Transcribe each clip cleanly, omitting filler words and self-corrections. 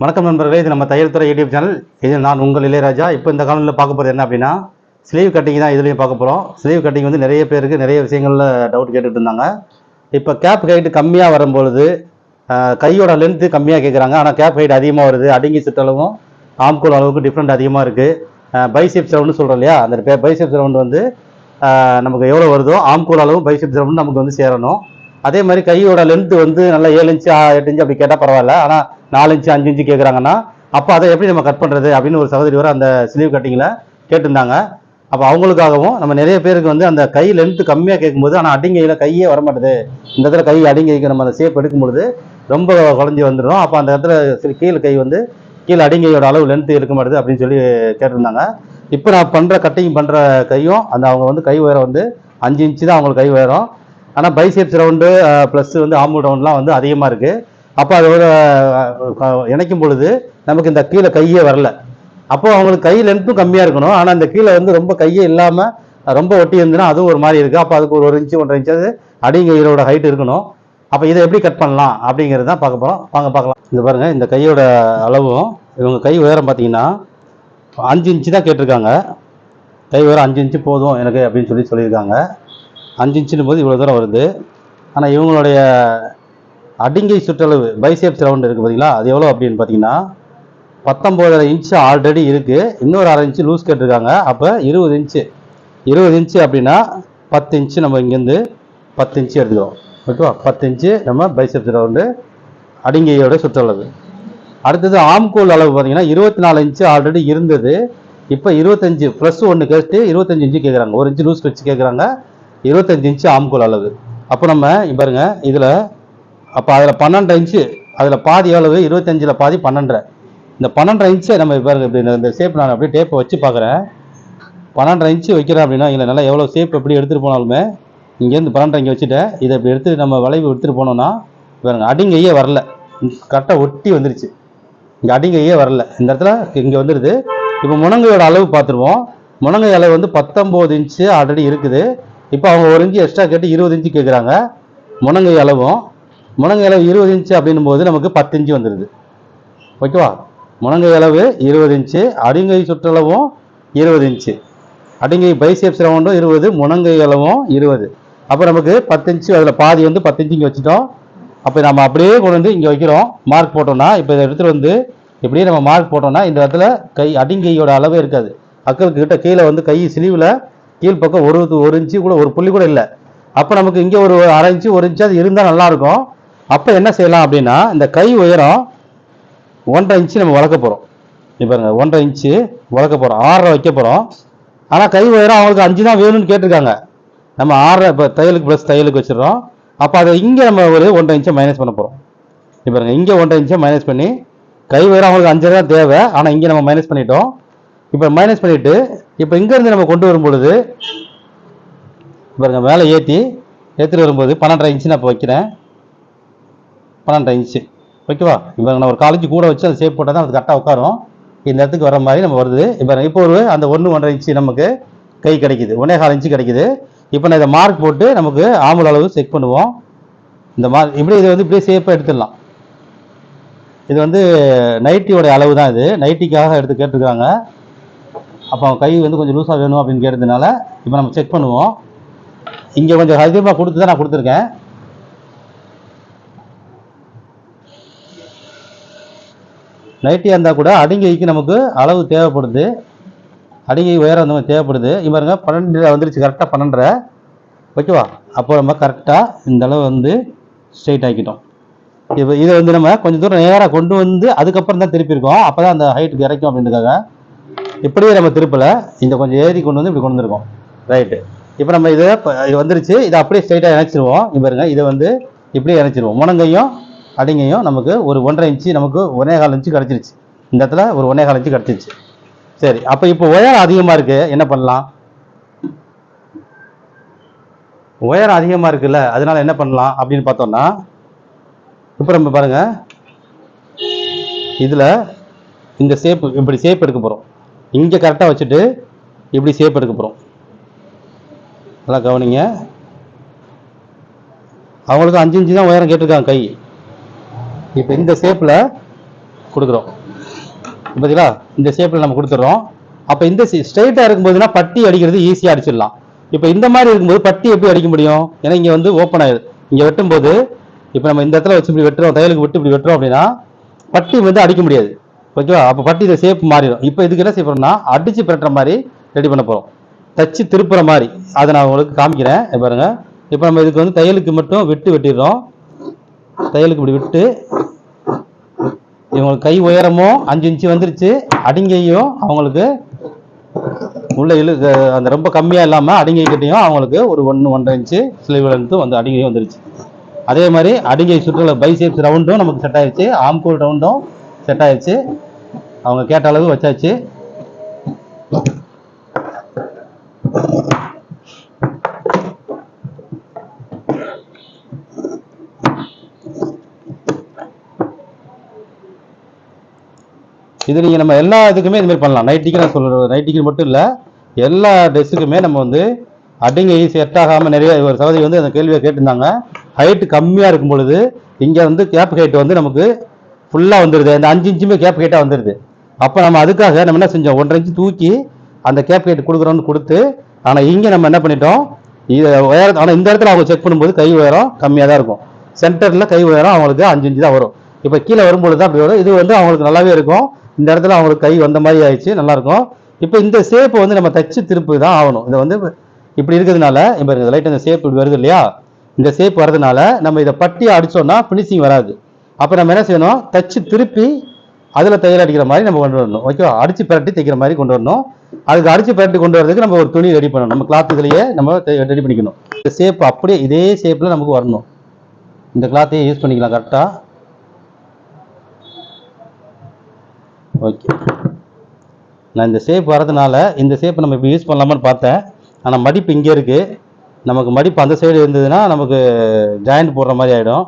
வணக்கம் நண்பர்களே, இது நம்ம தையல் துறை யூடியூப் சேனல். இது நான் உங்கள் இளையராஜா. இப்போ இந்த காலத்தில் பார்க்க போகிறது என்ன அப்படின்னா, ஸ்லீவ் கட்டிங் தான் இதுலேயும் பார்க்க போகிறோம். ஸ்லீவ் கட்டிங் வந்து நிறைய பேருக்கு நிறைய விஷயங்களில் டவுட் கேட்டுட்டு இருந்தாங்க. இப்போ கேப் ஹைட் கம்மியாக வரும்பொழுது கையோட லென்த்து கம்மியாக கேட்குறாங்க. ஆனால் கேப் ஹைட் அதிகமாக வருது. அடங்கி சுற்றளவும் ஆம்கோல் அளவுக்கு டிஃப்ரெண்ட் அதிகமாக இருக்குது. பைசெப்ஸ் ரவுண்டு சொல்கிறோம் இல்லையா, அந்த பைசெப்ஸ் ரவுண்டு வந்து நமக்கு எவ்வளோ வருதோ ஆம்கோல் அளவும் பைசெப்ஸ் ரவுண்டு நமக்கு வந்து சேரணும். அதே மாதிரி கையோட லென்த்து வந்து நல்லா 7 இன்ச்சு 8 இன்ச்சு அப்படி கேட்டால் பரவாயில்ல. ஆனால் 4 இன்ச்சு 5 இன்ச்சு கேட்குறாங்கன்னா அப்போ அதை எப்படி நம்ம கட் பண்ணுறது அப்படின்னு ஒரு சகோதரி வர அந்த ஸ்லீவ் கட்டிங்கில் கேட்டிருந்தாங்க. அப்போ அவங்களுக்காகவும் நம்ம நிறைய பேருக்கு வந்து அந்த கை லென்த்து கம்மியாக கேட்கும்போது ஆனால் அடிங்கையில் கையே வரமாட்டுது. இந்த இடத்துல கை அடிங்கைக்கு நம்ம அந்த ஷேப் எடுக்கும்பொழுது ரொம்ப குழஞ்சி வந்துடும். அப்போ அந்த இடத்துல கீழே கை வந்து கீழே அடிங்கையோட அளவு லென்த்து இருக்க மாட்டுது அப்படின்னு சொல்லி கேட்டிருந்தாங்க. இப்போ நான் பண்ணுற கட்டிங் பண்ணுற கையும் அந்த அவங்க வந்து கை உயரம் வந்து 5 இன்ச்சு தான் அவங்களுக்கு கை உயரம். ஆனால் பைசெப்ஸ் ரவுண்டு ப்ளஸ் வந்து ஆம்பு ரவுண்ட்லாம் வந்து அதிகமாக இருக்குது. அப்போ அதோட இணைக்கும் பொழுது நமக்கு இந்த கீழே கையே வரல. அப்போ அவங்களுக்கு கை லென்த்தும் கம்மியாக இருக்கணும். ஆனால் இந்த கீழே வந்து ரொம்ப கையே இல்லாமல் ரொம்ப ஒட்டி இருந்துன்னா அதுவும் ஒரு மாதிரி இருக்குது. அப்போ அதுக்கு ஒரு இன்ச்சு 1.5 இன்ச்சு அடிங்கையோட ஹைட் இருக்கணும். அப்போ இதை எப்படி கட் பண்ணலாம் அப்படிங்கிறது தான் பார்க்க போகிறோம். வாங்க பார்க்கலாம். இந்த பாருங்கள், இந்த கையோட அளவும் இவங்க கை உயரம் பார்த்தீங்கன்னா 5 இன்ச்சு தான் கேட்டிருக்காங்க. கை உயரம் 5 இன்ச்சு போதும் எனக்கு அப்படின்னு சொல்லியிருக்காங்க. 5 இன்ச்சுன்னு போது இவ்வளோ தூரம் வருது. ஆனால் இவங்களுடைய அடிங்கை சுற்றளவு பைசெப்ஸ் ரவுண்டு இருக்குது பார்த்தீங்களா, அது எவ்வளோ அப்படின்னு பார்த்தீங்கன்னா 19.5 இன்ச்சு ஆல்ரெடி இருக்குது. இன்னொரு 1/2 இன்ச்சு லூஸ் கேட்டிருக்காங்க. அப்போ 20 இன்ச்சு. 20 இன்ச்சு அப்படின்னா 10 இன்ச்சு நம்ம இங்கேருந்து 10 இன்ச்சு எடுத்துக்கிறோம். ஓகேவா? 10 இன்ச்சு நம்ம பைசெப்ஸ் ரவுண்டு அடிங்கையோட சுற்றளவு. அடுத்தது ஆம்கோல் அளவு பார்த்தீங்கன்னா 24 இன்ச்சு ஆல்ரெடி இருந்தது. இப்போ 25 ப்ளஸ் 1 கேட்டு 25 இன்ச்சு கேட்குறாங்க. 1 இன்ச்சு லூஸ் வச்சு கேட்குறாங்க. 25 இன்ச்சு ஆம்கோல் அளவு. அப்போ நம்ம பாருங்க இதில் அப்போ அதில் 12 இன்ச்சு, அதில் பாதி எவ்வளவு? 25ல் பாதி 12. இந்த 12 இன்ச்சை நம்ம பாருங்க இப்படி இந்த ஷேப் நான் அப்படியே டேப்பை வச்சு பார்க்குறேன். 12 இன்ச்சு வைக்கிறேன் அப்படின்னா இல்லை நல்லா எவ்வளோ ஷேப் எப்படி எடுத்துகிட்டு போனாலுமே இங்கேருந்து 12 இங்கே வச்சுட்டேன். இதை இப்படி எடுத்து நம்ம வளைவு எடுத்துகிட்டு போனோம்னா பாருங்க அடிங்கையே வரல, கரெக்டாக ஒட்டி வந்துருச்சு. இங்கே அடிங்கையே வரல, இந்த இடத்துல இங்கே வந்துடுது. இப்போ முனங்கையோட அளவு பார்த்துருவோம். முனங்கை அளவு வந்து 19 இன்ச்சு ஆல்ரெடி இருக்குது. இப்போ அவங்க 1 இன்ச்சு எக்ஸ்ட்ரா கேட்டு 20 இன்ச்சு கேட்குறாங்க. முனங்கை அளவு 20 இன்ச்சு அப்படின்னும் போது நமக்கு 10 இன்ச்சு வந்துடுது. ஓகேவா? முனங்கை அளவு 20 இன்ச்சு, அடிங்கை சுற்றளவும் 20 இன்ச்சு, அடிங்கை பைசெப்ஸ் ரவுண்டும் 20, முனங்கை அளவும் 20. அப்போ நமக்கு 10 இன்ச்சு, அதில் பாதி வந்து 10 இன்ச்சு இங்கே வச்சுட்டோம். அப்போ நம்ம அப்படியே கொண்டு வந்து இங்கே வைக்கிறோம். மார்க் போட்டோம்னா இப்போ இதை எடுத்துகிட்டு வந்து இப்படியே நம்ம மார்க் போட்டோம்னா இந்த இடத்துல கை அடிங்கையோட அளவே இருக்காது. அக்களுக்கு கிட்ட கீழே வந்து கை ஸ்லீவில் கீழ்ப்பக்கம் ஒரு இன்ச்சு கூட ஒரு புள்ளி கூட இல்லை. அப்போ நமக்கு இங்கே ஒரு 1/2 இன்ச்சு 1 இன்ச்சு அது இருந்தால் நல்லாயிருக்கும். அப்போ என்ன செய்யலாம் அப்படின்னா இந்த கை உயரம் 1.5 இன்ச்சு நம்ம வளர்க்க போகிறோம். இப்போ பாருங்க 1.5 இன்ச்சு வளர்க்க போகிறோம், 6.5 வைக்க போகிறோம். ஆனால் கை உயரம் அவங்களுக்கு 5 தான் வேணும்னு கேட்டிருக்காங்க. நம்ம 6.5 இப்போ தையலுக்கு ப்ளஸ் தையலுக்கு வச்சிடறோம். அப்போ அதை இங்கே நம்ம ஒரு 1.5 இன்ச்சை மைனஸ் பண்ண போகிறோம். இப்போ பாருங்க இங்கே 1.5 இன்ச்சை மைனஸ் பண்ணி கை உயரம் அவங்களுக்கு 5 தான் தேவை. ஆனால் இங்கே நம்ம மைனஸ் பண்ணிட்டோம். இப்போ மைனஸ் பண்ணிவிட்டு இப்போ இங்கேருந்து நம்ம கொண்டு வரும் பொழுது பாருங்க மேலே ஏற்றிட்டு வரும்போது 12.5 இன்ச்சு நான் இப்போ வைக்கிறேன். 12.5 இன்ச்சு ஓகேவா? இப்போ நான் ஒரு காலேஜ் கூட வச்சு அந்த ஷேப் போட்டால் தான் அது கரெக்டாக உட்காரும். இந்த இடத்துக்கு வர மாதிரி நம்ம வருது. இப்போ ஒரு அந்த 1.5 இன்ச்சு நமக்கு கை கிடைக்குது, 1.25 இன்ச்சு கிடைக்குது. இப்போ நான் இதை மார்க் போட்டு நமக்கு ஆம்பல் அளவு செக் பண்ணுவோம். இந்த மார்க் இப்படி இதை வந்து இப்படியே ஷேப்பாக எடுத்துடலாம். இது வந்து நைட்டியோடைய அளவு தான், இது நைட்டிக்காக எடுத்து கேட்டிருக்காங்க. அப்போ கை வந்து கொஞ்சம் லூஸாக வேணும் அப்படின்னு கேட்டதுனால இப்போ நம்ம செக் பண்ணுவோம். இங்கே கொஞ்சம் அதிகமாக கொடுத்து தான் நான் கொடுத்துருக்கேன். நைட்டியாக இருந்தால் கூட அடிங்கைக்கு நமக்கு அளவு தேவைப்படுது, அடிங்கை உயரம் அந்த மாதிரி தேவைப்படுது. இவருங்க 12 வந்துருச்சு, கரெக்டாக 12.5 ஓகேவா? அப்போ நம்ம கரெக்டாக இந்த அளவு வந்து ஸ்ட்ரைட் ஆக்கிட்டோம். இப்போ இதை வந்து நம்ம கொஞ்சம் தூரம் நேராக கொண்டு வந்து அதுக்கப்புறம் தான் திருப்பியிருக்கோம். அப்போ தான் அந்த ஹைட்டுக்கு இறக்கும் அப்படின்றதுக்காக இப்படியே நம்ம திருப்பலை, இந்த கொஞ்சம் ஏறி கொண்டு வந்து இப்படி கொண்டு வந்துருக்கோம். ரைட்டு. இப்போ நம்ம இது வந்துருச்சு, இதை அப்படியே ஸ்ட்ரைட்டாக இணைச்சிருவோம். பாருங்க இதை வந்து இப்படியே இணைச்சிருவோம். முனங்கையும் அடிங்கையும் நமக்கு ஒரு 1.5 இன்ச்சு நமக்கு 1.25 இன்ச்சு கிடச்சிருச்சு. இந்த இடத்துல ஒரு 1.25 இன்ச்சு கிடச்சிருச்சு. சரி, அப்போ இப்போ உயரம் அதிகமாக இருக்குது, என்ன பண்ணலாம்? உயரம் அதிகமாக இருக்குல்ல, அதனால என்ன பண்ணலாம் அப்படின்னு பார்த்தோம்னா இப்போ நம்ம பாருங்க இதில் இந்த ஷேப் இப்படி ஷேப் எடுக்க போகிறோம். இங்கே கரெக்டாக வச்சுட்டு இப்படி ஷேப் எடுக்க போகிறோம். நல்லா கவனிங்க. அவங்களுக்கு 5 இன்ச்சு தான் உயரம் கேட்டிருக்காங்க கை. இப்போ இந்த ஷேப்பில் கொடுக்குறோம். பார்த்தீங்களா, இந்த ஷேப்பில் நம்ம கொடுத்துட்றோம். அப்போ இந்த ஸ்ட்ரைட்டாக இருக்கும்போதுனா பட்டி அடிக்கிறது ஈஸியாக அடிச்சிடலாம். இப்போ இந்த மாதிரி இருக்கும்போது பட்டி எப்படி அடிக்க முடியும்? ஏன்னா இங்கே வந்து ஓப்பன் ஆயிடுது. இங்கே வெட்டும்போது இப்போ நம்ம இந்த இடத்துல வச்சு இப்படி வெட்டுறோம், தையலுக்கு விட்டு இப்படி வெட்டுறோம் அப்படின்னா பட்டி வந்து அடிக்க முடியாது. ஓகேவா? அப்போ பட்டி இந்த ஷேப் மாறிடும். இப்போ இதுக்கு என்ன செய்ய போறோம்னா அடிச்சு பெட்டுற மாதிரி ரெடி பண்ண போகிறோம். தச்சு திருப்புற மாதிரி அதை நான் உங்களுக்கு காமிக்கிறேன் பாருங்க. இப்போ நம்ம இதுக்கு வந்து தையலுக்கு மட்டும் வெட்டிடுறோம். தையலுக்கு இப்படி விட்டு இவங்களுக்கு கை உயரமும் 5 இன்ச்சு வந்துருச்சு. அடிங்கையும் அவங்களுக்கு உள்ள அந்த ரொம்ப கம்மியாக இல்லாமல் அடிங்கை கட்டியும் அவங்களுக்கு ஒரு 1-1.5 இன்ச்சு ஸ்லீவ் லென்த்து வந்து அடிங்கையும் வந்துருச்சு. அதே மாதிரி அடிங்கை சுற்றுல பைசெப்ஸ் ரவுண்டும் நமக்கு செட் ஆயிடுச்சு, ஆம்கோல் ரவுண்டும் செட் ஆயிடுச்சு. அவங்க கேட்ட அளவு வச்சாச்சு. இது நீங்கள் நம்ம எல்லா இதுக்குமே இதுமாதிரி பண்ணலாம். நைட்டிக்கு நான் சொல்கிறது, நைட்டிக்கு மட்டும் இல்லை, எல்லா ட்ரெஸ்ஸுக்குமே நம்ம வந்து அடிங்கை செட் ஆகாமல் நிறைய ஒரு சகோதரி வந்து அந்த கேள்வியை கேட்டிருந்தாங்க. ஹைட்டு கம்மியாக இருக்கும் பொழுது இங்கே வந்து கேப் ஹைட் வந்து நமக்கு ஃபுல்லாக வந்துடுது. அந்த 5 இன்ச்சுமே கேப் ஹைட்டாக வந்துடுது. அப்போ நம்ம அதுக்காக நம்ம என்ன செஞ்சோம், 1.5 இன்ச்சு தூக்கி அந்த கேப் ஹைட் கொடுக்குறோன்னு கொடுத்து, ஆனால் இங்கே நம்ம என்ன பண்ணிட்டோம், இது உயரம். ஆனால் இந்த இடத்துல அவங்க செக் பண்ணும்போது கை உயரம் கம்மியாக தான் இருக்கும். சென்டரில் கை உயரம் அவங்களுக்கு 5 இன்ச்சு தான் வரும். இப்போ கீழே வரும்பொழுது தான் அப்படி வரும். இது வந்து அவங்களுக்கு நல்லாவே இருக்கும். இந்த இடத்துல அவங்களுக்கு கை வந்த மாதிரி ஆயிடுச்சு, நல்லாயிருக்கும். இப்போ இந்த ஷேப்பை வந்து நம்ம தச்சு திருப்பி தான் ஆகணும். இதை வந்து இப்படி இருக்கிறதுனால இப்போ லைட் இந்த ஷேப் இப்படி வருது இல்லையா, இந்த ஷேப் வரதுனால நம்ம இதை பட்டி அடித்தோம்னா ஃபினிஷிங் வராது. அப்போ நம்ம என்ன செய்யணும், தச்சு திருப்பி அதில் தையல் அடிக்கிற மாதிரி நம்ம கொண்டு வரணும். ஓகேவா? அடிச்சு பரட்டி தைக்கிற மாதிரி கொண்டு வரணும். அதுக்கு அடிச்சு பரட்டி கொண்டு வரதுக்கு நம்ம ஒரு துணி ரெடி பண்ணணும். நம்ம கிளாத் இதுலேயே நம்ம ரெடி பண்ணிக்கணும். இந்த ஷேப் அப்படியே இதே ஷேப்பில் நமக்கு வரணும். இந்த கிளாத்தையே யூஸ் பண்ணிக்கலாம் கரெக்டாக. ஓகே, நான் இந்த ஷேப் வரதுனால இந்த ஷேப் நம்ம இப்போ யூஸ் பண்ணலாமான்னு பார்த்தேன். ஆனால் மடிப்பு இங்கே இருக்குது. நமக்கு மடிப்பு அந்த சைடு இருந்ததுன்னா நமக்கு ஜாயிண்ட் போடுற மாதிரி ஆகிடும்.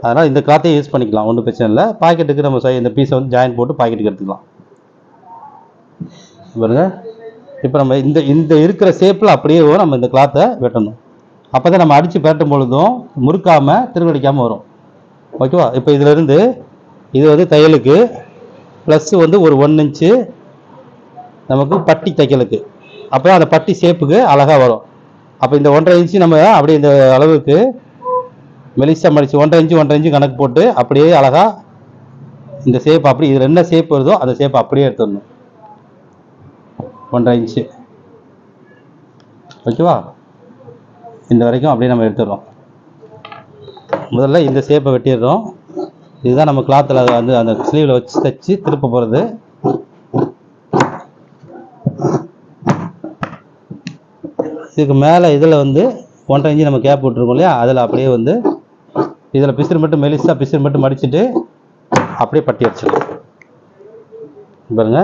அதனால் இந்த கிளாத்தையே யூஸ் பண்ணிக்கலாம், ஒன்றும் பிரச்சனை இல்லை. பாக்கெட்டுக்கு நம்ம இந்த பீஸை வந்து ஜாயின் போட்டு பாக்கெட்டுக்கு எடுத்துக்கலாம். பாருங்க, இப்போ நம்ம இந்த இருக்கிற ஷேப்பில் அப்படியே நம்ம இந்த கிளாத்தை வெட்டணும். அப்போ தான் நம்ம அடித்து பெரட்டும் பொழுதும் முறுக்காமல் திருவடிக்காமல் வரும். ஓகேவா? இப்போ இதிலேருந்து இது வந்து தையலுக்கு ப்ளஸ் வந்து ஒரு 1 இன்ச்சு நமக்கு பட்டி தைக்கலுக்கு. அப்போ அந்த பட்டி ஷேப்புக்கு அழகாக வரும். அப்போ இந்த 1.5 இன்ச்சு நம்ம அப்படியே இந்த அளவுக்கு மெலிசா மடிச்சு 1.5 இன்ச்சு கணக்கு போட்டு அப்படியே அழகாக இந்த ஷேப் அப்படி இதில் என்ன ஷேப் வருதோ அந்த ஷேப் அப்படியே எடுத்துடணும். 1.5 இன்ச்சு. ஓகேவா? இந்த வரைக்கும் அப்படியே நம்ம எடுத்துடுறோம். முதல்ல இந்த ஷேப்பை வெட்டிடுறோம். இதுதான் நம்ம கிளாத்தில் வந்து அந்த ஸ்லீவில் வச்சு தைச்சு திருப்ப போகிறது. இதுக்கு மேலே இதில் வந்து 1.5 இன்ச்சு நம்ம கேப் விட்டுருக்கோம் இல்லையா, அதில் அப்படியே வந்து இதில் பிசிறு மட்டும் மெலிசா பிசிறு மட்டும் மடிச்சுட்டு அப்படியே பட்டி அடிச்சிடலாம். பாருங்க,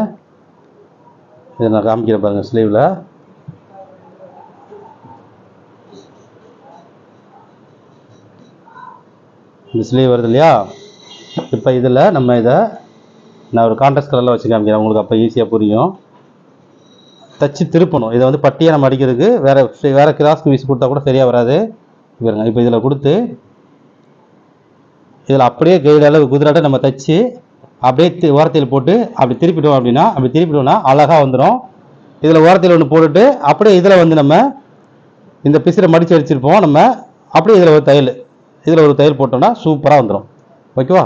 இதை நான் காமிக்கிறேன் பாருங்கள். ஸ்லீவில் இந்த ஸ்லீவ் வருது இல்லையா. இப்போ இதில் நம்ம இதை நான் ஒரு கான்ட்ராஸ்ட் கலரில் வச்சு காமிக்கிறேன், உங்களுக்கு அப்போ ஈஸியாக புரியும். தச்சு திருப்பணும். இதை வந்து பட்டியை நம்ம அடிக்கிறதுக்கு வேறு கிராஸ் பீஸ் கொடுத்தா கூட சரியாக வராது. பாருங்க, இப்போ இதில் கொடுத்து இதில் அப்படியே கையில் அளவு குதிராட்ட நம்ம தைச்சி அப்படியே ஓரத்தில் போட்டு அப்படி திருப்பிட்டோம் அப்படின்னா, அப்படி திருப்பிட்டோம்னா அழகாக வந்துடும். இதில் ஓரத்தில் ஒன்று போட்டுட்டு அப்படியே இதில் வந்து நம்ம இந்த பிசிறை மடித்து அடிச்சிருப்போம். நம்ம அப்படியே இதில் ஒரு தையல் போட்டோம்னா சூப்பராக வந்துடும். ஓகேவா?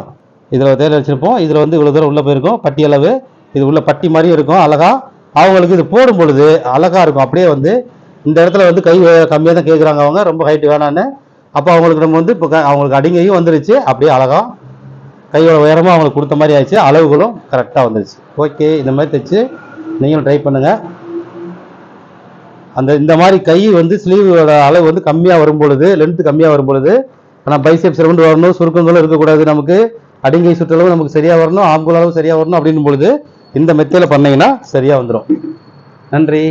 இதில் ஒரு தையல் அடிச்சிருப்போம். இதில் வந்து இவ்வளோ தூரம் உள்ளே போயிருக்கும் பட்டி அளவு. இது உள்ள பட்டி மாதிரியும் இருக்கும் அழகாக. அவங்களுக்கு இது போடும் பொழுது அழகாக இருக்கும். அப்படியே வந்து இந்த இடத்துல வந்து கை கம்மியாக தான் கேட்குறாங்க அவங்க, ரொம்ப ஹைட்டு வேணான்னு. அப்போ அவங்களுக்கு நம்ம வந்து இப்போ அவங்களுக்கு அடிங்கையும் வந்துருச்சு. அப்படியே அழகாக கையோட உயரமும் அவங்களுக்கு கொடுத்த மாதிரி ஆயிடுச்சு. அளவுகளும் கரெக்டாக வந்துருச்சு. ஓகே, இந்த மாதிரி தைச்சு நீங்களும் ட்ரை பண்ணுங்கள். இந்த மாதிரி கை வந்து ஸ்லீவோட அளவு வந்து கம்மியாக வரும் பொழுது, லென்த்து கம்மியாக வரும் பொழுது, ஆனால் பைசெப்ஸ் ரவுண்டு வரணும், சுருக்கங்களும் இருக்கக்கூடாது, நமக்கு அடிங்கை சுற்றளவு நமக்கு சரியாக வரணும், ஆம்கோல் அளவு சரியாக வரணும் அப்படின்னும் பொழுது இந்த மெத்தேடில் பண்ணிங்கன்னா சரியாக வந்துடும். நன்றி.